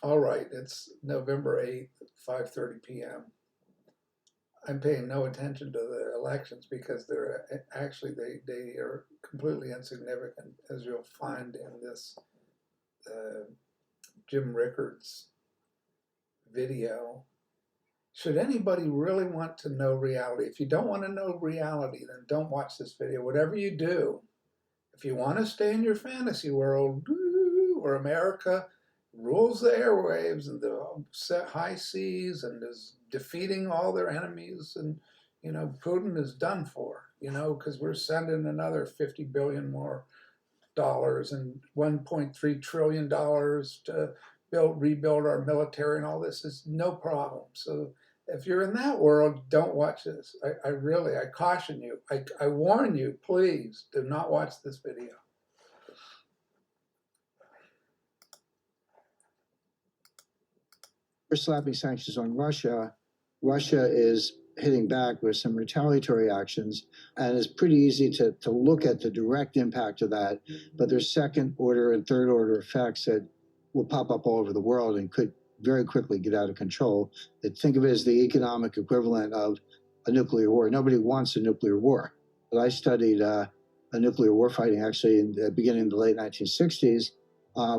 All right, it's November 8th, 5:30 p.m. I'm paying no attention to the elections because they're actually they are completely insignificant, as you'll find in this uh, Jim Rickards video. Should anybody really want to know reality? If you don't want to know reality, then don't watch this video. Whatever you do, if you want to stay in your fantasy world, where America rules the airwaves and the high seas and is defeating all their enemies, and Putin is done for, because we're sending another 50 billion more dollars and 1.3 trillion dollars to rebuild our military, and all this is no problem. So if you're in that world, don't watch this. I caution you. I warn you, please do not watch this video. We're slapping sanctions on Russia. Russia is hitting back with some retaliatory actions, and it's pretty easy to look at the direct impact of that, but there's second order and third order effects that will pop up all over the world and could very quickly get out of control. Think of it as the economic equivalent of a nuclear war. Nobody wants a nuclear war, but I studied a nuclear war fighting actually in the beginning of the late 1960s,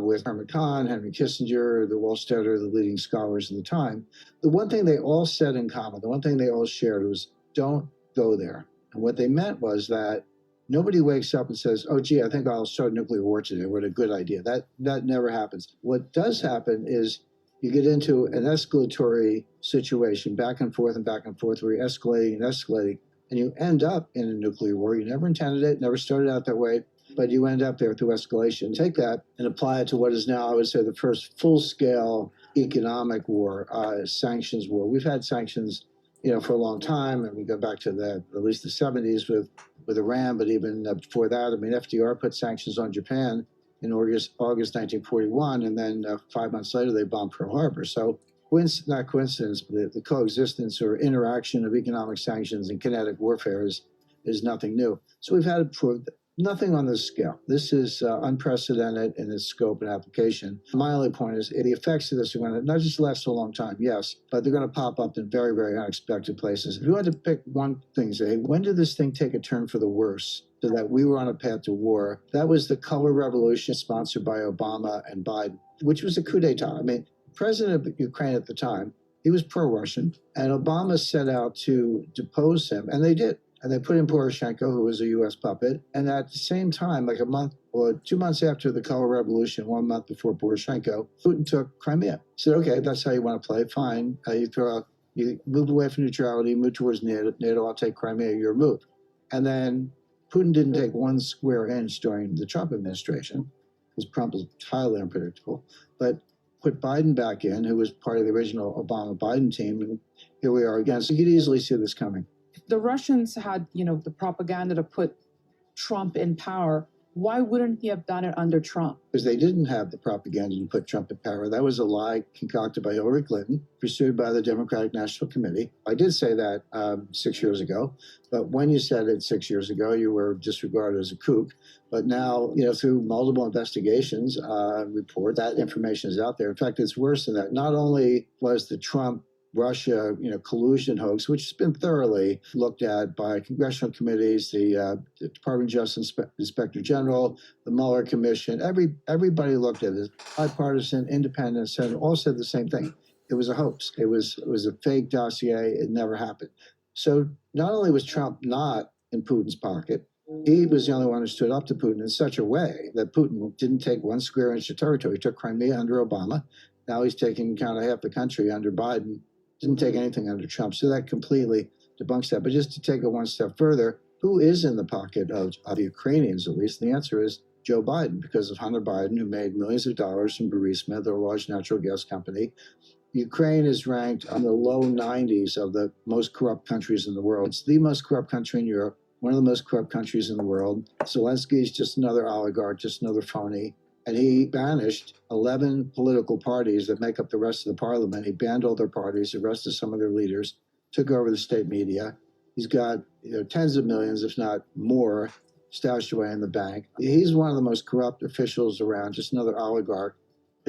with Herman Kahn, Henry Kissinger, the Wallstetter, the leading scholars of the time. The one thing they all said in common, the one thing they all shared was, don't go there. And what they meant was that nobody wakes up and says, oh, gee, I think I'll start a nuclear war today. What a good idea. That never happens. What does happen is you get into an escalatory situation, back and forth, where you're escalating and escalating, and you end up in a nuclear war. You never intended it, never started out that way, but you end up there through escalation. Take that and apply it to what is now, I would say, the first full-scale economic war, sanctions war. We've had sanctions, for a long time, and we go back to at least the 70s with Iran, but even before that, I mean, FDR put sanctions on Japan in August 1941, and then 5 months later, they bombed Pearl Harbor. So not coincidence, but the coexistence or interaction of economic sanctions and kinetic warfare is nothing new. So we've had to prove that. Nothing on this scale. This is unprecedented in its scope and application. My only point is the effects of this are going to not just last a long time, yes, but they're going to pop up in very, very unexpected places. If you had to pick one thing, say, when did this thing take a turn for the worse so that we were on a path to war? That was the color revolution sponsored by Obama and Biden, which was a coup d'etat. I mean, president of Ukraine at the time, he was pro-Russian, and Obama set out to depose him, and they did. And they put in Poroshenko, who was a U.S. puppet. And at the same time, like a month or 2 months after the color revolution, 1 month before Poroshenko, Putin took Crimea. He said, okay, that's how you want to play. Fine. You moved away from neutrality, moved towards NATO, I'll take Crimea, your move. And then Putin didn't take one square inch during the Trump administration, because Trump was entirely unpredictable, but put Biden back in, who was part of the original Obama-Biden team. And here we are again. So you could easily see this coming. The Russians had, the propaganda to put Trump in power. Why wouldn't he have done it under Trump? Because they didn't have the propaganda to put Trump in power. That was a lie concocted by Hillary Clinton, pursued by the Democratic National Committee. I did say that 6 years ago, but when you said it 6 years ago, you were disregarded as a kook. But now, through multiple investigations, report, that information is out there. In fact, it's worse than that. Not only was the Trump Russia, collusion hoax, which has been thoroughly looked at by congressional committees, the Department of Justice Inspector General, the Mueller Commission. Everybody looked at it. Bipartisan, independent, Senate all said the same thing. It was a hoax. It was a fake dossier. It never happened. So not only was Trump not in Putin's pocket, he was the only one who stood up to Putin in such a way that Putin didn't take one square inch of territory. He took Crimea under Obama. Now he's taking kind of half the country under Biden. Didn't take anything under Trump. So that completely debunks that. But just to take it one step further, who is in the pocket of the Ukrainians, at least? The answer is Joe Biden, because of Hunter Biden, who made millions of dollars from Burisma, their large natural gas company. Ukraine is ranked in the low 90s of the most corrupt countries in the world. It's the most corrupt country in Europe, one of the most corrupt countries in the world. Zelensky is just another oligarch, just another phony. And he banished 11 political parties that make up the rest of the parliament. He banned all their parties, arrested some of their leaders, took over the state media. He's got tens of millions, if not more, stashed away in the bank. He's one of the most corrupt officials around, just another oligarch.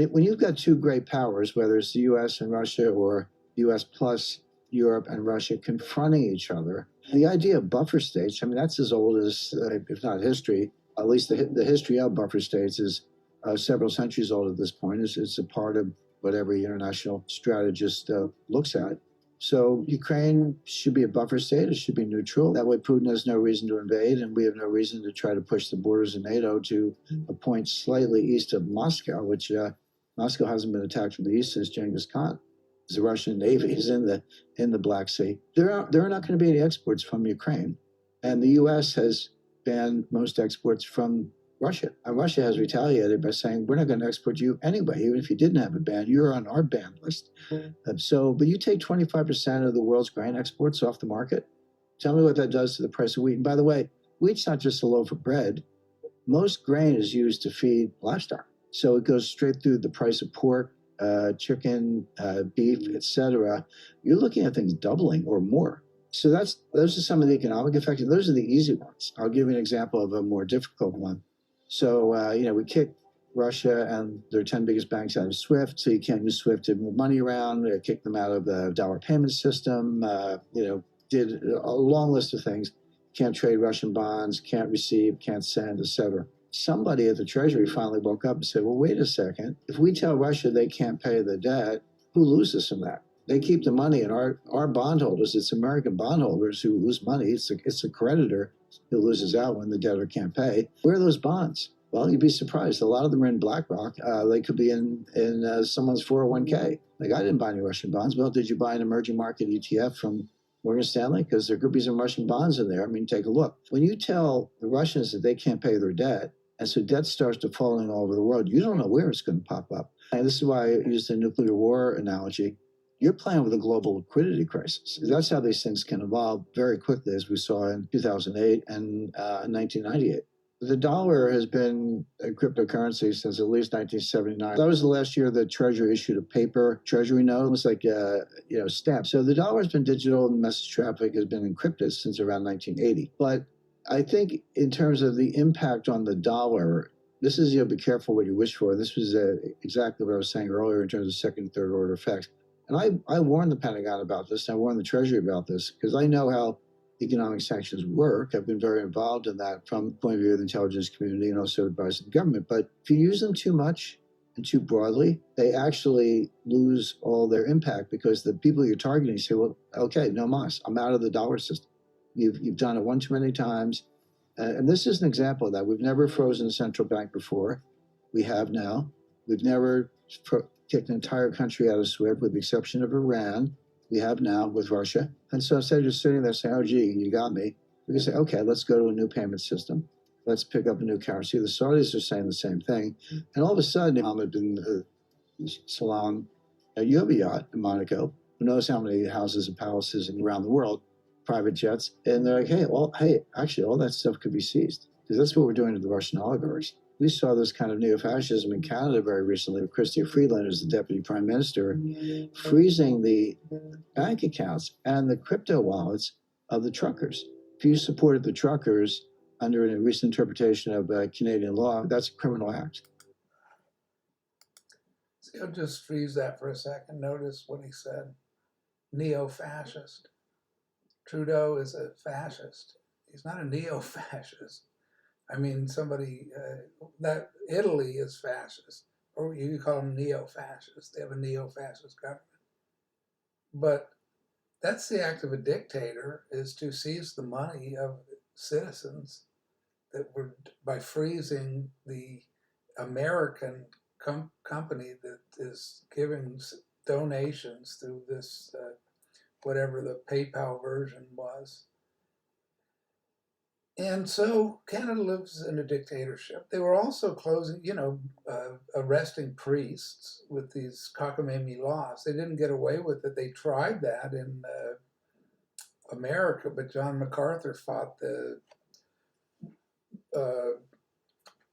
When you've got two great powers, whether it's the US and Russia or US plus Europe and Russia confronting each other, the idea of buffer states, I mean, that's as old as, if not history, at least the history of buffer states is several centuries old at this point. It's a part of what every international strategist looks at. So Ukraine should be a buffer state. It should be neutral. That way Putin has no reason to invade, and we have no reason to try to push the borders of NATO to a point slightly east of Moscow, which Moscow hasn't been attacked from the east since Genghis Khan. The Russian Navy is in the Black Sea. There are not going to be any exports from Ukraine, and the U.S. has banned most exports from Russia. And Russia has retaliated by saying, we're not going to export to you anyway, even if you didn't have a ban. You're on our ban list. But you take 25% of the world's grain exports off the market. Tell me what that does to the price of wheat. And by the way, wheat's not just a loaf of bread. Most grain is used to feed livestock. So it goes straight through the price of pork, chicken, beef, etc. You're looking at things doubling or more. So those are some of the economic effects. Those are the easy ones. I'll give you an example of a more difficult one. So, we kicked Russia and their 10 biggest banks out of SWIFT, so you can't use SWIFT to move money around, kicked them out of the dollar payment system, did a long list of things. Can't trade Russian bonds, can't receive, can't send, etc. Somebody at the Treasury finally woke up and said, well, wait a second. If we tell Russia they can't pay the debt, who loses from that? They keep the money, and our bondholders, it's American bondholders who lose money. It's a creditor who loses out when the debtor can't pay. Where are those bonds? Well, you'd be surprised. A lot of them are in BlackRock. They could be in someone's 401k. Like, I didn't buy any Russian bonds. Well, did you buy an emerging market ETF from Morgan Stanley? Because there could be some Russian bonds in there. I mean, take a look. When you tell the Russians that they can't pay their debt, and so debt starts to falling all over the world, you don't know where it's going to pop up. And this is why I use the nuclear war analogy. You're playing with a global liquidity crisis. That's how these things can evolve very quickly, as we saw in 2008 and 1998. The dollar has been a cryptocurrency since at least 1979. That was the last year the Treasury issued a paper Treasury note. It was like stamp. So the dollar has been digital, and message traffic has been encrypted since around 1980. But I think in terms of the impact on the dollar, this is, be careful what you wish for. This was exactly what I was saying earlier in terms of second and third order effects. And I warned the Pentagon about this, and I warned the Treasury about this, because I know how economic sanctions work. I've been very involved in that from the point of view of the intelligence community and also advising the government. But if you use them too much and too broadly, they actually lose all their impact, because the people you're targeting say, well, okay, no mas, I'm out of the dollar system. You've done it one too many times. And this is an example of that. We've never frozen a central bank before. We have now. We've never kicked an entire country out of SWIFT, with the exception of Iran. We have now with Russia. And so instead of just sitting there saying, oh, gee, you got me, we can say, okay, let's go to a new payment system. Let's pick up a new currency. The Saudis are saying the same thing. And all of a sudden, Mohammed bin Salman, you have a yacht in Monaco, who knows how many houses and palaces around the world, private jets. And they're like, actually, all that stuff could be seized. Because that's what we're doing to the Russian oligarchs. We saw this kind of neofascism in Canada very recently with Chrystia Freeland as the deputy prime minister, freezing the bank accounts and the crypto wallets of the truckers. If you supported the truckers under a recent interpretation of Canadian law, that's a criminal act. So I'll just freeze that for a second. Notice what he said. Neo-fascist. Trudeau is a fascist. He's not a neo-fascist. I mean, that Italy is fascist, or you call them neo-fascist. They have a neo-fascist government. But that's the act of a dictator, is to seize the money of citizens by freezing the American company that is giving donations through this, whatever the PayPal version was. And so Canada lives in a dictatorship. They were also closing, arresting priests with these cockamamie laws. They didn't get away with it. They tried that in America, but John MacArthur fought the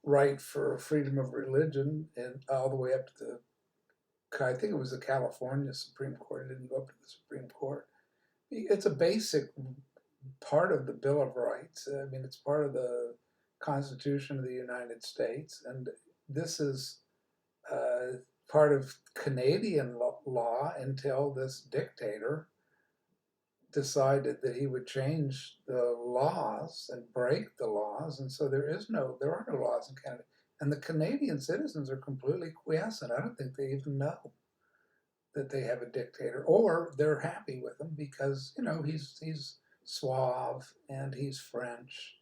right for freedom of religion, and all the way up to I think it was the California Supreme Court. It didn't go up to the Supreme Court. It's a basic part of the Bill of Rights. I mean, it's part of the Constitution of the United States, and this is part of Canadian law until this dictator decided that he would change the laws and break the laws, and so there are no laws in Canada, and the Canadian citizens are completely quiescent. I don't think they even know that they have a dictator, or they're happy with him because he's suave and he's French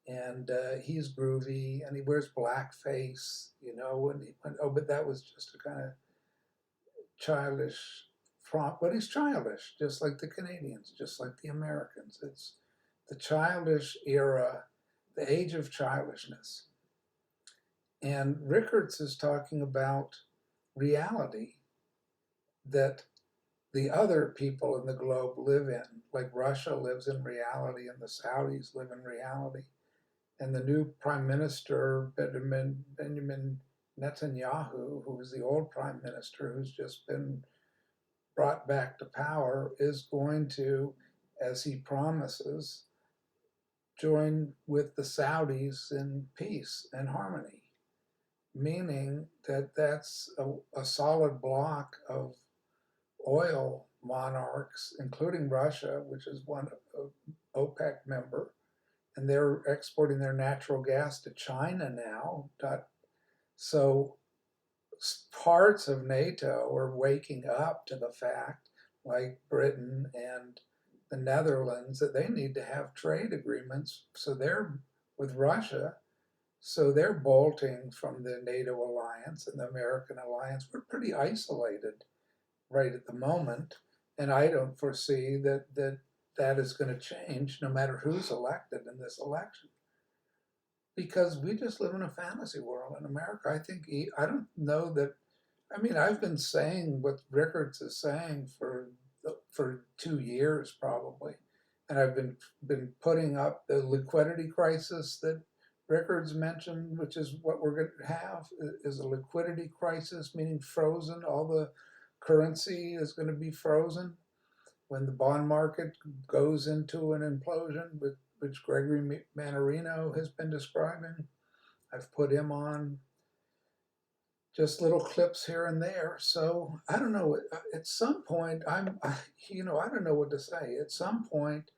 and he's groovy and he wears blackface, but that was just a kind of childish prompt, but he's childish, just like the Canadians, just like the Americans. It's the childish era, the age of childishness. And Rickards is talking about reality that the other people in the globe live in, like Russia lives in reality and the Saudis live in reality. And the new prime minister, Benjamin Netanyahu, who was the old prime minister who's just been brought back to power, is going to, as he promises, join with the Saudis in peace and harmony, meaning that that's a solid block of oil monarchs, including Russia, which is one OPEC member, and they're exporting their natural gas to China now. So parts of NATO are waking up to the fact, like Britain and the Netherlands, that they need to have trade agreements. So they're with Russia. So they're bolting from the NATO alliance and the American alliance. We're pretty isolated right at the moment, and I don't foresee that is going to change no matter who's elected in this election, because we just live in a fantasy world in America. I don't know that. I mean, I've been saying what Rickards is saying for 2 years probably, and I've been putting up the liquidity crisis that Rickards mentioned, which is what we're going to have, is a liquidity crisis, meaning frozen. All the currency is going to be frozen when the bond market goes into an implosion, which Gregory Mannarino has been describing. I've put him on just little clips here and there. So I don't know. At some point, I don't know what to say. At some point,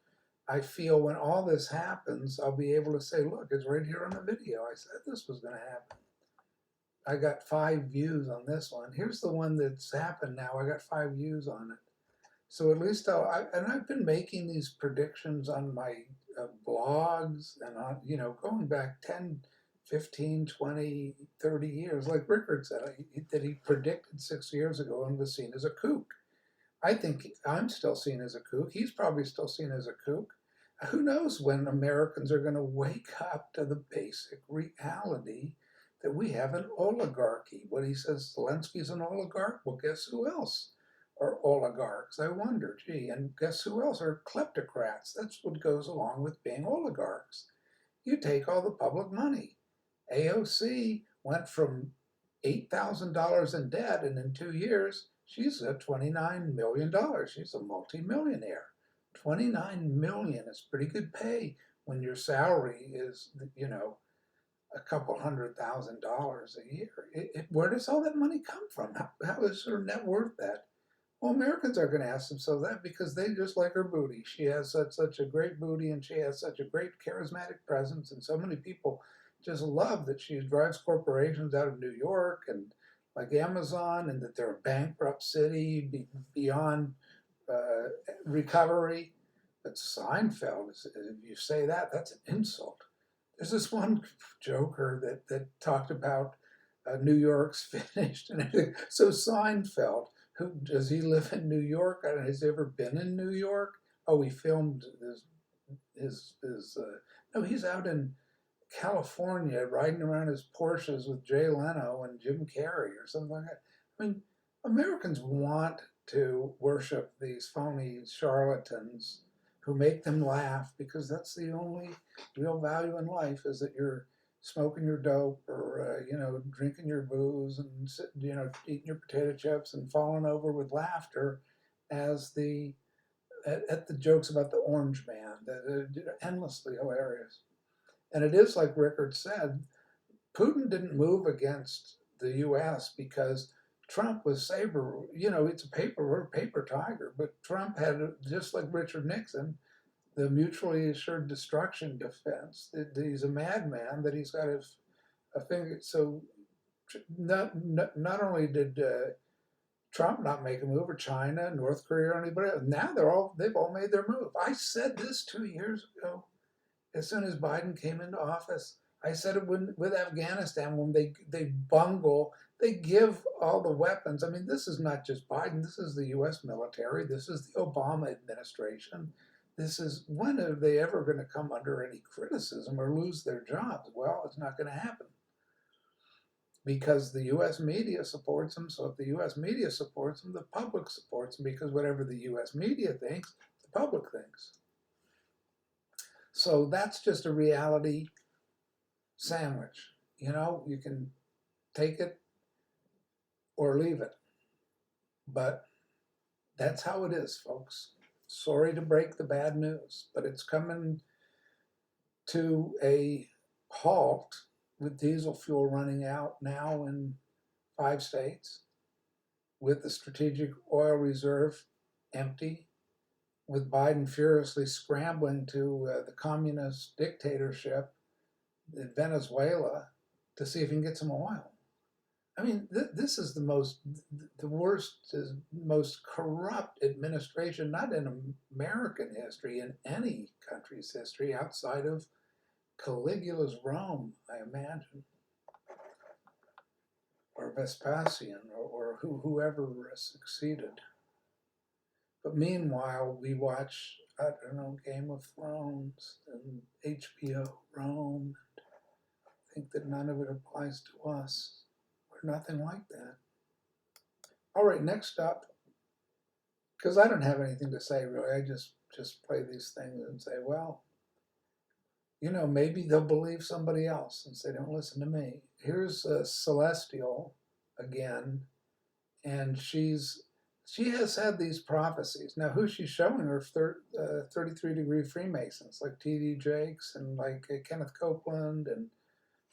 I feel when all this happens, I'll be able to say, look, it's right here on the video. I said this was going to happen. I got 5 views on this one. Here's the one that's happened now. I got 5 views on it. So at least I've been making these predictions on my blogs and on, going back 10, 15, 20, 30 years, like Rickard said, that he predicted 6 years ago and was seen as a kook. I think I'm still seen as a kook. He's probably still seen as a kook. Who knows when Americans are going to wake up to the basic reality that we have an oligarchy. What he says, Zelensky's an oligarch? Well, guess who else are oligarchs? I wonder, and guess who else are kleptocrats? That's what goes along with being oligarchs. You take all the public money. AOC went from $8,000 in debt, and in 2 years, she's at $29 million. She's a multimillionaire. $29 million is pretty good pay when your salary is, a couple $100,000 a year. Where does all that money come from? How is her net worth that? Well, Americans are going to ask themselves that because they just like her booty. She has such a great booty, and she has such a great charismatic presence, and so many people just love that she drives corporations out of New York and like Amazon, and that they're a bankrupt city beyond recovery. But Seinfeld, if you say that, that's an insult. There's this one joker that talked about New York's finished and everything. So Seinfeld, who does he live in New York? I don't know, has he ever been in New York? Oh, he filmed no, he's out in California riding around his Porsches with Jay Leno and Jim Carrey or something like that. I mean, Americans want to worship these phony charlatans who make them laugh, because that's the only real value in life, is that you're smoking your dope or drinking your booze and eating your potato chips and falling over with laughter as at the jokes about the orange man that are endlessly hilarious. And it is like Rickard said, Putin didn't move against the US because Trump was saber, it's a paper tiger, but Trump had, just like Richard Nixon, the mutually assured destruction defense. That he's a madman, that he's got a finger. So not only did Trump not make a move, or China, North Korea, or anybody else, now they've all made their move. I said this 2 years ago, as soon as Biden came into office. I said it with Afghanistan, when they bungle, they give all the weapons. I mean, this is not just Biden. This is the U.S. military. This is the Obama administration. This is, when are they ever going to come under any criticism or lose their jobs? Well, it's not going to happen, because the U.S. media supports them. So if the U.S. media supports them, the public supports them, because whatever the U.S. media thinks, the public thinks. So that's just a reality sandwich. You can take it or leave it. But that's how it is, folks. Sorry to break the bad news, but it's coming to a halt with diesel fuel running out now in 5 states, with the strategic oil reserve empty, with Biden furiously scrambling to the communist dictatorship in Venezuela to see if he can get some oil. I mean, this is the worst, most corrupt administration, not in American history, in any country's history outside of Caligula's Rome, I imagine, or Vespasian, or whoever succeeded. But meanwhile, we watch, I don't know, Game of Thrones and HBO Rome, and think that none of it applies to us. We're nothing like that. All right, next up, because I don't have anything to say really, I just play these things and say, well, maybe they'll believe somebody else since they don't listen to me. Here's Celestial again, and she has had these prophecies. Now, who she's showing are 33-degree Freemasons, like T.D. Jakes and like Kenneth Copeland and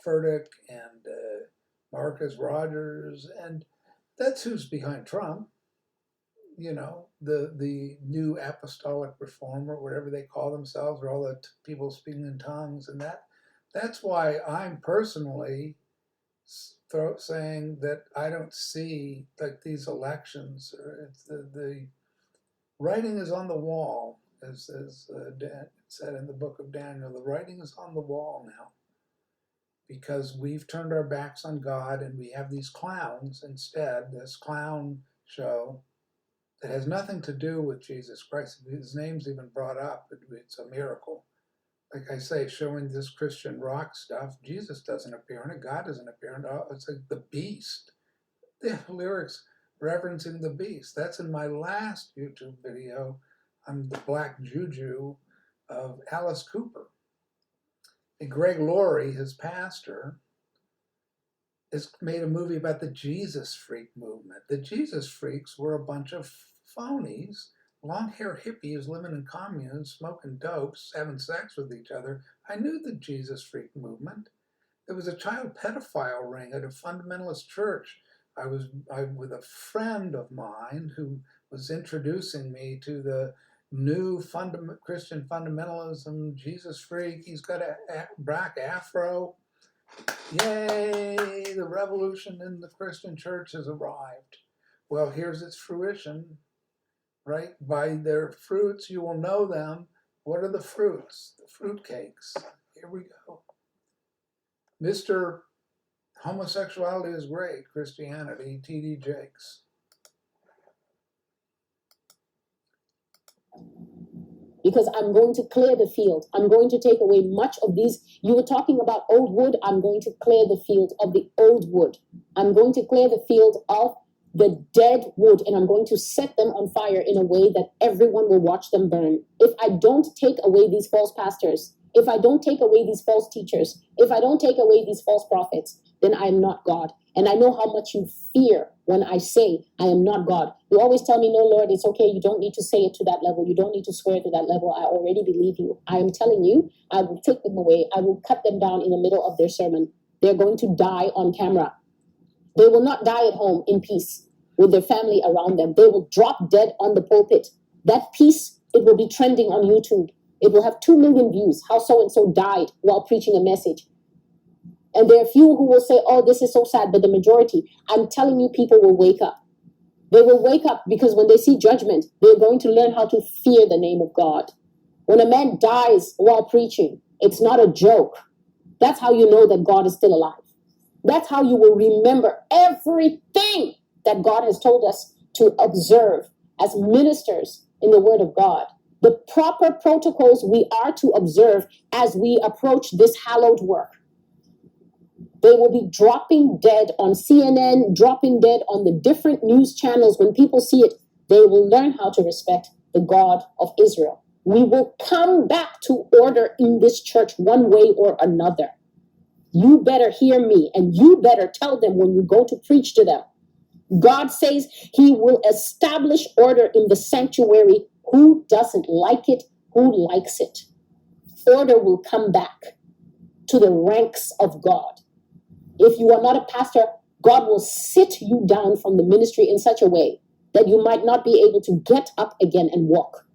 Furtick and Marcus Rogers, and that's who's behind Trump. The new apostolic reformer, whatever they call themselves, or all the people speaking in tongues, and that's why I'm personally saying that I don't see like these elections. It's the writing is on the wall, as it said in the book of Daniel. The writing is on the wall now, because we've turned our backs on God and we have these clowns instead. This clown show that has nothing to do with Jesus Christ. His name's even brought up. It's a miracle. Like I say, showing this Christian rock stuff, Jesus doesn't appear in it. God doesn't appear in it. It's like the beast. The lyrics referencing the beast. That's in my last YouTube video on the Black Juju of Alice Cooper. And Greg Laurie, his pastor, has made a movie about the Jesus Freak movement. The Jesus Freaks were a bunch of phonies, long-hair hippies living in communes, smoking dopes, having sex with each other. I knew the Jesus Freak movement. There was a child pedophile ring at a fundamentalist church. I was with a friend of mine who was introducing me to the new Christian fundamentalism, Jesus Freak. He's got a black afro. Yay, the revolution in the Christian church has arrived. Well, here's its fruition, right? By their fruits you will know them. What are the fruits? The fruitcakes. Here we go. Mr. Homosexuality is great, Christianity, T.D. Jakes. Because I'm going to clear the field. I'm going to take away much of these. You were talking about old wood. I'm going to clear the field of the old wood. I'm going to clear the field of the dead wood, and I'm going to set them on fire in a way that everyone will watch them burn. If I don't take away these false pastors, if I don't take away these false teachers, if I don't take away these false prophets, then I am not God. And I know how much you fear when I say I am not God. You always tell me, no, Lord, it's okay. You don't need to say it to that level. You don't need to swear to that level. I already believe you. I am telling you, I will take them away. I will cut them down in the middle of their sermon. They're going to die on camera. They will not die at home in peace with their family around them. They will drop dead on the pulpit. That piece, it will be trending on YouTube. It will have 2 million views, how so-and-so died while preaching a message. And there are few who will say, oh, this is so sad, but the majority, I'm telling you, people will wake up. They will wake up because when they see judgment, they're going to learn how to fear the name of God. When a man dies while preaching, it's not a joke. That's how you know that God is still alive. That's how you will remember everything that God has told us to observe as ministers in the Word of God. The proper protocols we are to observe as we approach this hallowed work. They will be dropping dead on CNN, dropping dead on the different news channels. When people see it, they will learn how to respect the God of Israel. We will come back to order in this church one way or another. You better hear me, and you better tell them when you go to preach to them. God says he will establish order in the sanctuary. Who doesn't like it? Who likes it? Order will come back to the ranks of God. If you are not a pastor, God will sit you down from the ministry in such a way that you might not be able to get up again and walk.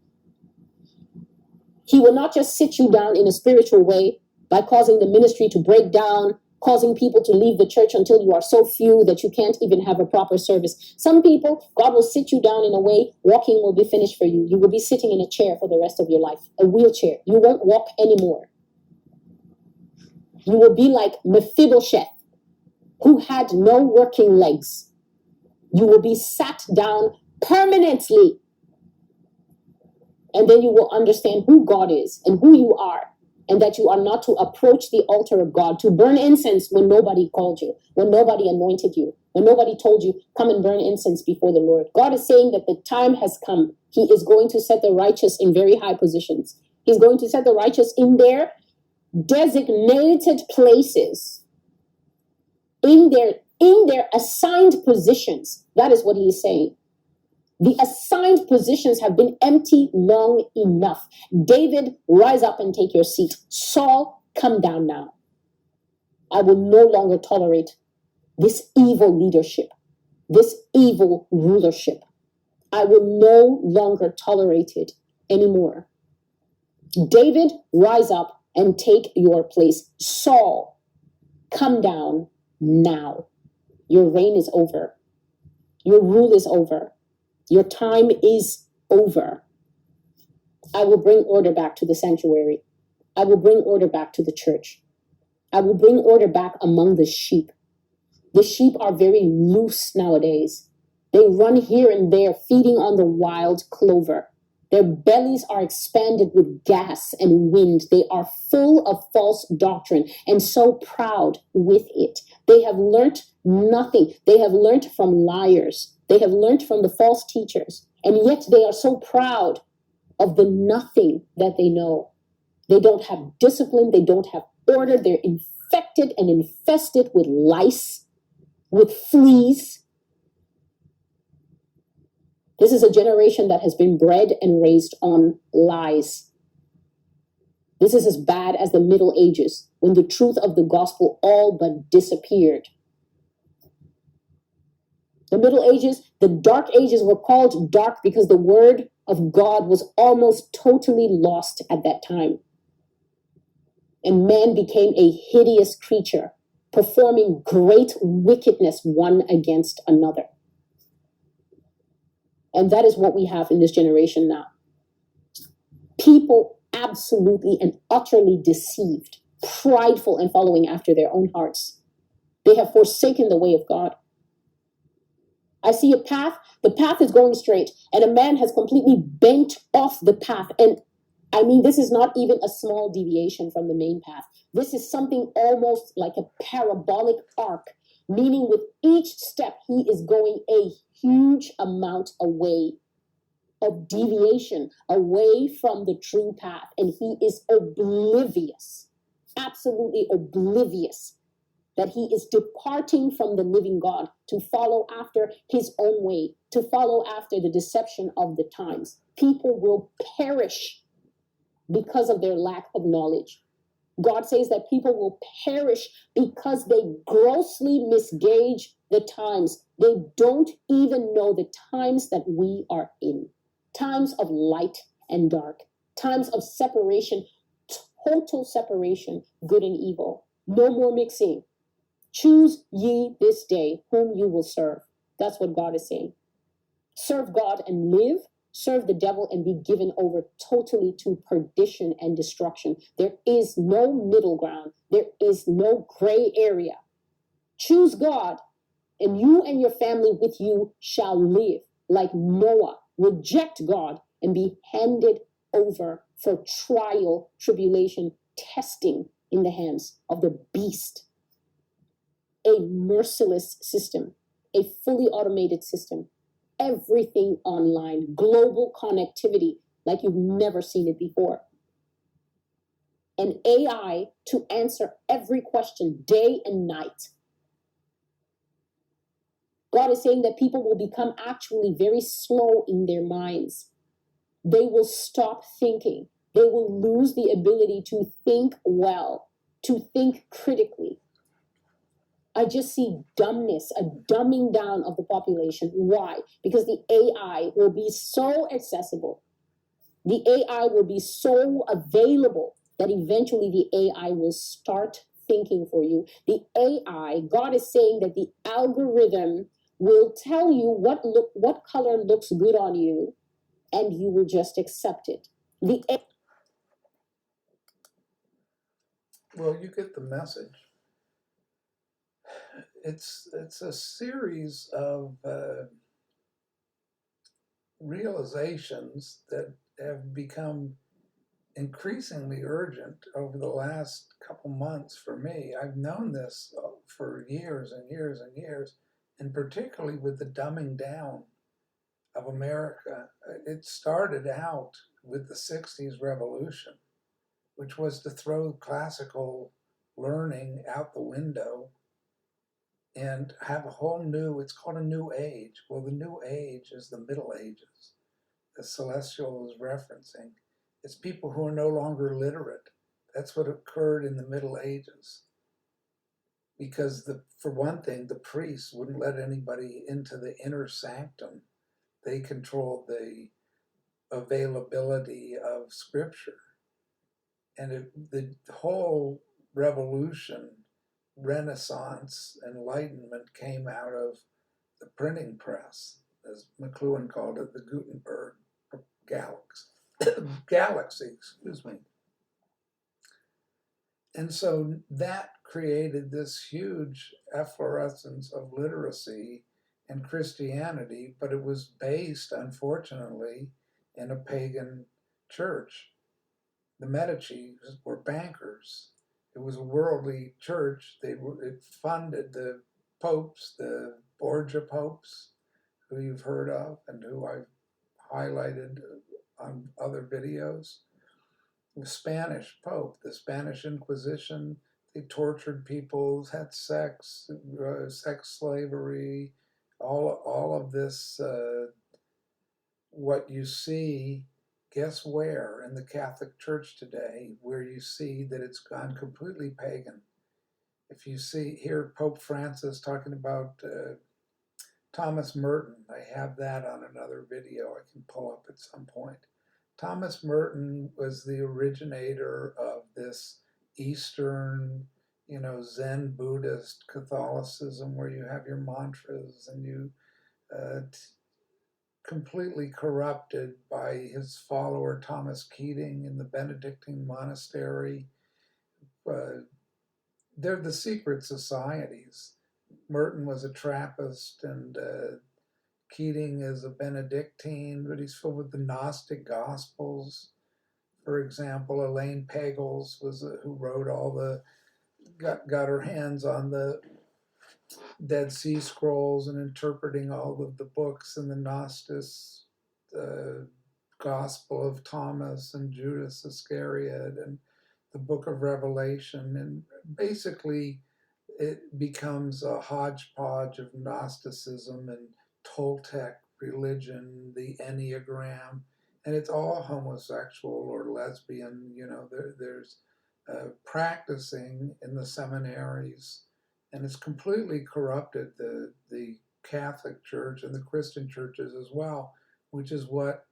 He will not just sit you down in a spiritual way by causing the ministry to break down, causing people to leave the church until you are so few that you can't even have a proper service. Some people, God will sit you down in a way, walking will be finished for you. You will be sitting in a chair for the rest of your life, a wheelchair. You won't walk anymore. You will be like Mephibosheth, who had no working legs. You will be sat down permanently. And then you will understand who God is and who you are, and that you are not to approach the altar of God to burn incense when nobody called you, when nobody anointed you, when nobody told you, come and burn incense before the Lord. God is saying that the time has come. He is going to set the righteous in very high positions. He's going to set the righteous in their designated places, in their assigned positions. That is what he is saying. The assigned positions have been empty long enough. David, rise up and take your seat. Saul, come down now. I will no longer tolerate this evil leadership, this evil rulership. I will no longer tolerate it anymore. David, rise up and take your place. Saul, come down now. Your reign is over. Your rule is over. Your time is over. I will bring order back to the sanctuary. I will bring order back to the church. I will bring order back among the sheep. The sheep are very loose nowadays. They run here and there, feeding on the wild clover. Their bellies are expanded with gas and wind. They are full of false doctrine and so proud with it. They have learnt nothing. They have learnt from liars. They have learnt from the false teachers. And yet they are so proud of the nothing that they know. They don't have discipline. They don't have order. They're infected and infested with lice, with fleas. This is a generation that has been bred and raised on lies. This is as bad as the Middle Ages, when the truth of the gospel all but disappeared. The Middle Ages, the Dark Ages were called dark because the word of God was almost totally lost at that time. And man became a hideous creature, performing great wickedness one against another. And that is what we have in this generation now. People absolutely and utterly deceived, prideful and following after their own hearts. They have forsaken the way of God. I see a path, the path is going straight, and a man has completely bent off the path. And I mean, this is not even a small deviation from the main path. This is something almost like a parabolic arc, meaning with each step, he is going a huge amount away of deviation, away from the true path. And he is oblivious, absolutely oblivious, that he is departing from the living God to follow after his own way, to follow after the deception of the times. People will perish because of their lack of knowledge. God says that people will perish because they grossly misgauge the times. They don't even know the times that we are in. Times of light and dark, times of separation, total separation, good and evil. No more mixing. Choose ye this day whom you will serve. That's what God is saying. Serve God and live, serve the devil and be given over totally to perdition and destruction. There is no middle ground. There is no gray area. Choose God, and you and your family with you shall live like Noah. Reject God and be handed over for trial, tribulation, testing in the hands of the beast. A merciless system, a fully automated system, everything online, global connectivity like you've never seen it before. An AI to answer every question day and night. God is saying that people will become actually very slow in their minds. They will stop thinking. They will lose the ability to think well, to think critically. I just see dumbness, a dumbing down of the population. Why? Because the AI will be so accessible. The AI will be so available that eventually the AI will start thinking for you. The AI, God is saying that the algorithm will tell you what color looks good on you, and you will just accept it. Well, you get the message. It's a series of realizations that have become increasingly urgent over the last couple months for me. I've known this for years and years and years, and particularly with the dumbing down of America. It started out with the 60s revolution, which was to throw classical learning out the window and have a whole new, it's called a new age. Well, the new age is the Middle Ages, as Celestial was referencing. It's people who are no longer literate. That's what occurred in the Middle Ages. Because for one thing, the priests wouldn't let anybody into the inner sanctum. They controlled the availability of scripture. And the whole revolution, Renaissance, Enlightenment came out of the printing press, as McLuhan called it, the Gutenberg galaxy, excuse me. And so that created this huge efflorescence of literacy and Christianity, but it was based, unfortunately, in a pagan church. The Medici were bankers. It was a worldly church. It funded the popes, the Borgia popes, who you've heard of and who I've highlighted on other videos. The Spanish Pope, the Spanish Inquisition, they tortured people, had sex slavery, all of this, what you see, guess where? In the Catholic Church today, where you see that it's gone completely pagan. If you hear Pope Francis talking about Thomas Merton, I have that on another video I can pull up at some point. Thomas Merton was the originator of this Eastern, Zen Buddhist Catholicism, where you have your mantras and you completely corrupted by his follower Thomas Keating in the Benedictine monastery. They're the secret societies. Merton was a Trappist and Keating is a Benedictine, but he's filled with the Gnostic Gospels. For example, Elaine Pagels was who wrote got her hands on the Dead Sea Scrolls and interpreting all of the books in the Gnostic Gospel of Thomas and Judas Iscariot and the Book of Revelation. And basically, it becomes a hodgepodge of Gnosticism and Toltec religion, the Enneagram, and it's all homosexual or lesbian. There's practicing in the seminaries and it's completely corrupted the Catholic Church and the Christian churches as well, which is what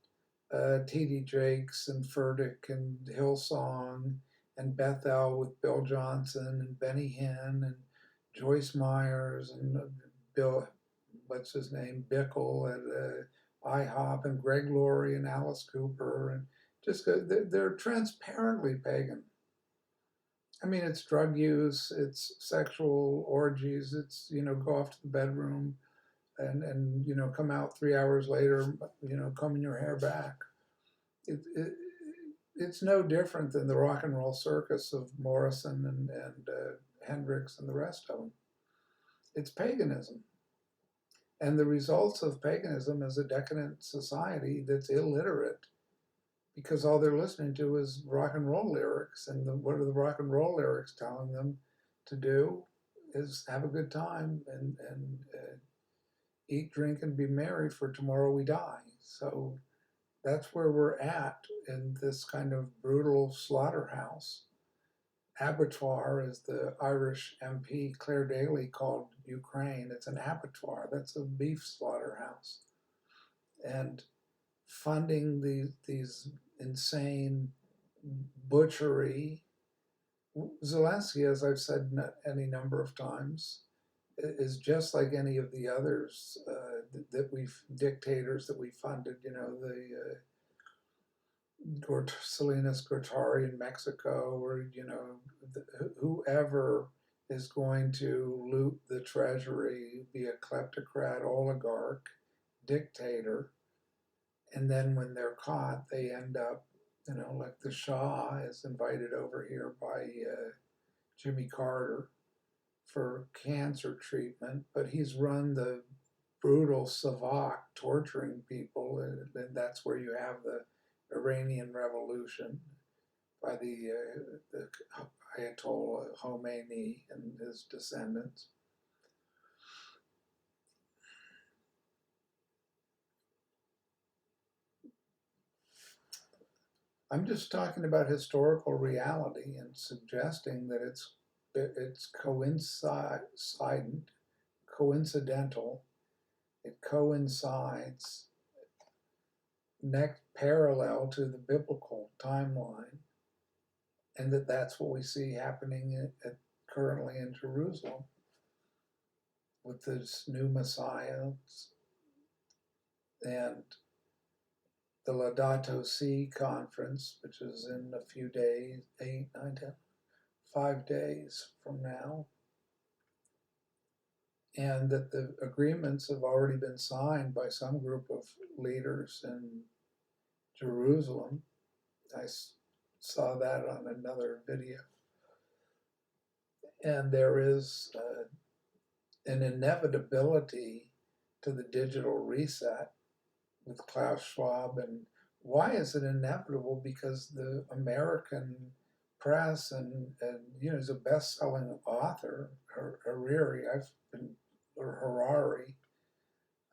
T.D. Jakes and Furtick and Hillsong and Bethel with Bill Johnson and Benny Hinn and Joyce Myers and Bill, what's his name, Bickle at IHOP, and Greg Laurie and Alice Cooper, and just they're transparently pagan. I mean, it's drug use, it's sexual orgies, it's, go off to the bedroom and come out 3 hours later, combing your hair back. It's no different than the rock and roll circus of Morrison and Hendrix and the rest of them. It's paganism. And the results of paganism is a decadent society that's illiterate, because all they're listening to is rock and roll lyrics. And what are the rock and roll lyrics telling them to do is have a good time and eat, drink, and be merry, for tomorrow we die. So that's where we're at in this kind of brutal slaughterhouse. Abattoir, as the Irish MP Claire Daly called Ukraine. It's an abattoir. That's a beef slaughterhouse. And funding these insane butchery. Zelensky, as I've said any number of times, is just like any of the others dictators that we funded. Salinas Gortari in Mexico, or whoever is going to loot the treasury, be a kleptocrat, oligarch, dictator, and then when they're caught, they end up, like the Shah is invited over here by Jimmy Carter for cancer treatment, but he's run the brutal Savak torturing people, and that's where you have the Iranian Revolution by the Ayatollah Khomeini and his descendants. I'm just talking about historical reality and suggesting that it's coincidental, it coincides parallel to the biblical timeline, and that's what we see happening currently in Jerusalem with this new Messiah and the Laudato Si conference, which is in a few days, 8, 9, 10, 5 days from now, and that the agreements have already been signed by some group of leaders in Jerusalem. I saw that on another video. And there is an inevitability to the digital reset with Klaus Schwab. And why is it inevitable? Because the American press and he's a best-selling author, Harari,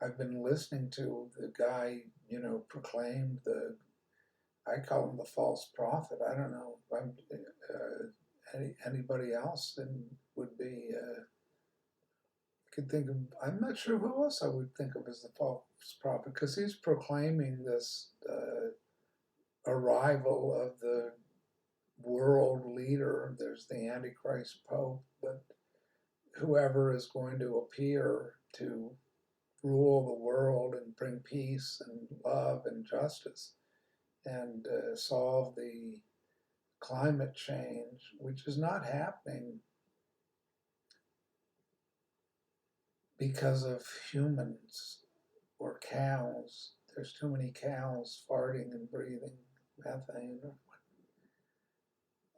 I've been listening to the guy, proclaimed I call him the false prophet. I don't know. Anybody else would be, could think of, I'm not sure who else I would think of as the false prophet, because he's proclaiming this arrival of the world leader. There's the Antichrist Pope, but whoever is going to appear to rule the world and bring peace and love and justice and solve the climate change, which is not happening because of humans or cows. There's too many cows farting and breathing methane.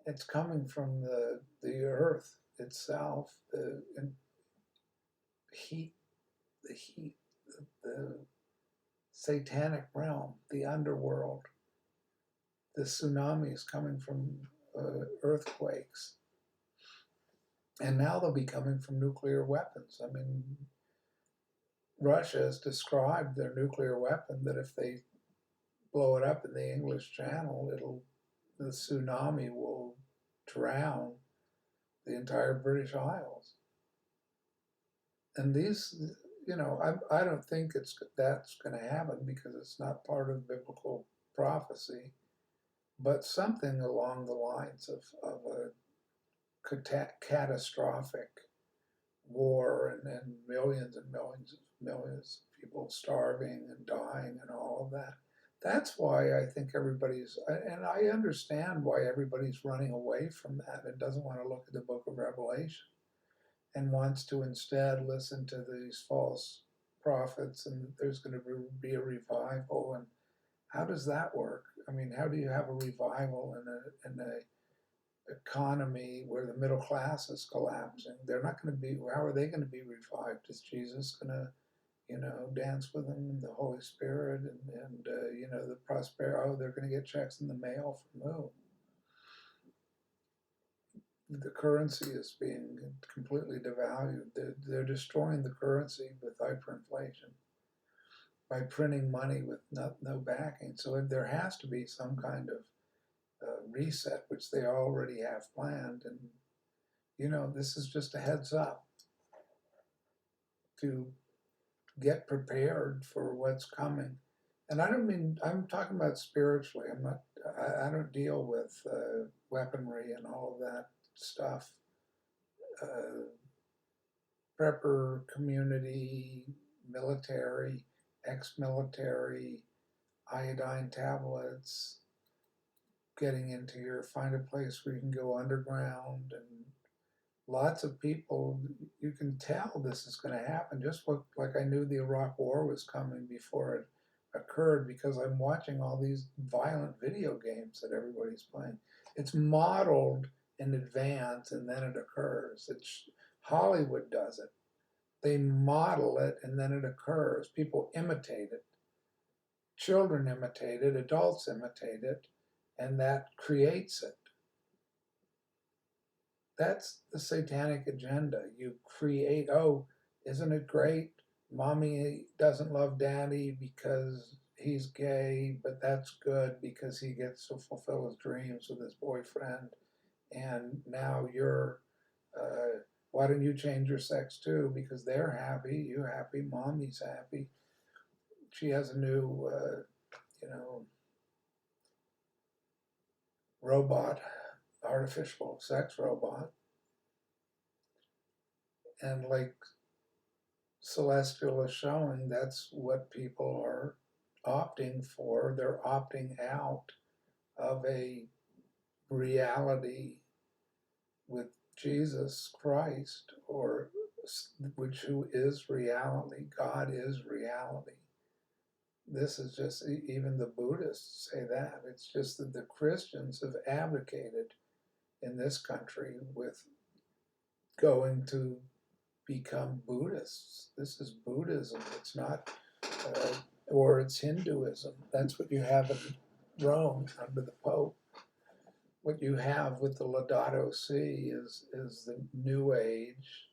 It's coming from the earth itself, the heat, the satanic realm, the underworld. The tsunami is coming from earthquakes. And now they'll be coming from nuclear weapons. I mean, Russia has described their nuclear weapon that if they blow it up in the English Channel, the tsunami will drown the entire British Isles. And these, I don't think that's going to happen because it's not part of biblical prophecy, but something along the lines of a catastrophic war and millions and millions of people starving and dying and all of that. That's why I think and I understand why everybody's running away from that and doesn't want to look at the book of Revelation and wants to instead listen to these false prophets, and there's going to be a revival. And how does that work? I mean, how do you have a revival in a economy where the middle class is collapsing? They're not going to be. How are they going to be revived? Is Jesus going to, dance with them in the Holy Spirit and the prosperity? Oh, they're going to get checks in the mail from who? The currency is being completely devalued. They're destroying the currency with hyperinflation by printing money with no backing. So there has to be some kind of reset, which they already have planned. And, this is just a heads up to get prepared for what's coming. And I'm talking about spiritually. I don't deal with weaponry and all of that stuff. Prepper community, military, ex-military, iodine tablets, find a place where you can go underground, and lots of people, you can tell this is going to happen. Like I knew the Iraq War was coming before it occurred because I'm watching all these violent video games that everybody's playing. It's modeled in advance and then it occurs. Hollywood does it. They model it and then it occurs. People imitate it. Children imitate it, adults imitate it, and that creates it. That's the satanic agenda. You create, oh, isn't it great? Mommy doesn't love daddy because he's gay, but that's good because he gets to fulfill his dreams with his boyfriend. And now why don't you change your sex too? Because they're happy, you happy, mommy's happy. She has a new, robot, artificial sex robot. And like Celestial is showing, that's what people are opting for. They're opting out of a reality with Jesus Christ, who is reality. God is reality. This is just, even the Buddhists say that. It's just that the Christians have advocated in this country with going to become Buddhists. This is Buddhism. It's not, or it's Hinduism. That's what you have in Rome under the Pope. What you have with the Laudato Si is the New Age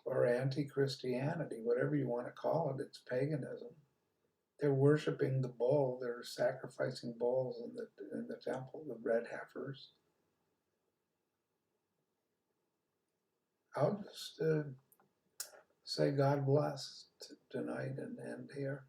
or anti-Christianity, whatever you want to call it. It's paganism. They're worshiping the bull. They're sacrificing bulls in the temple, the red heifers. I'll just say God bless tonight and end here.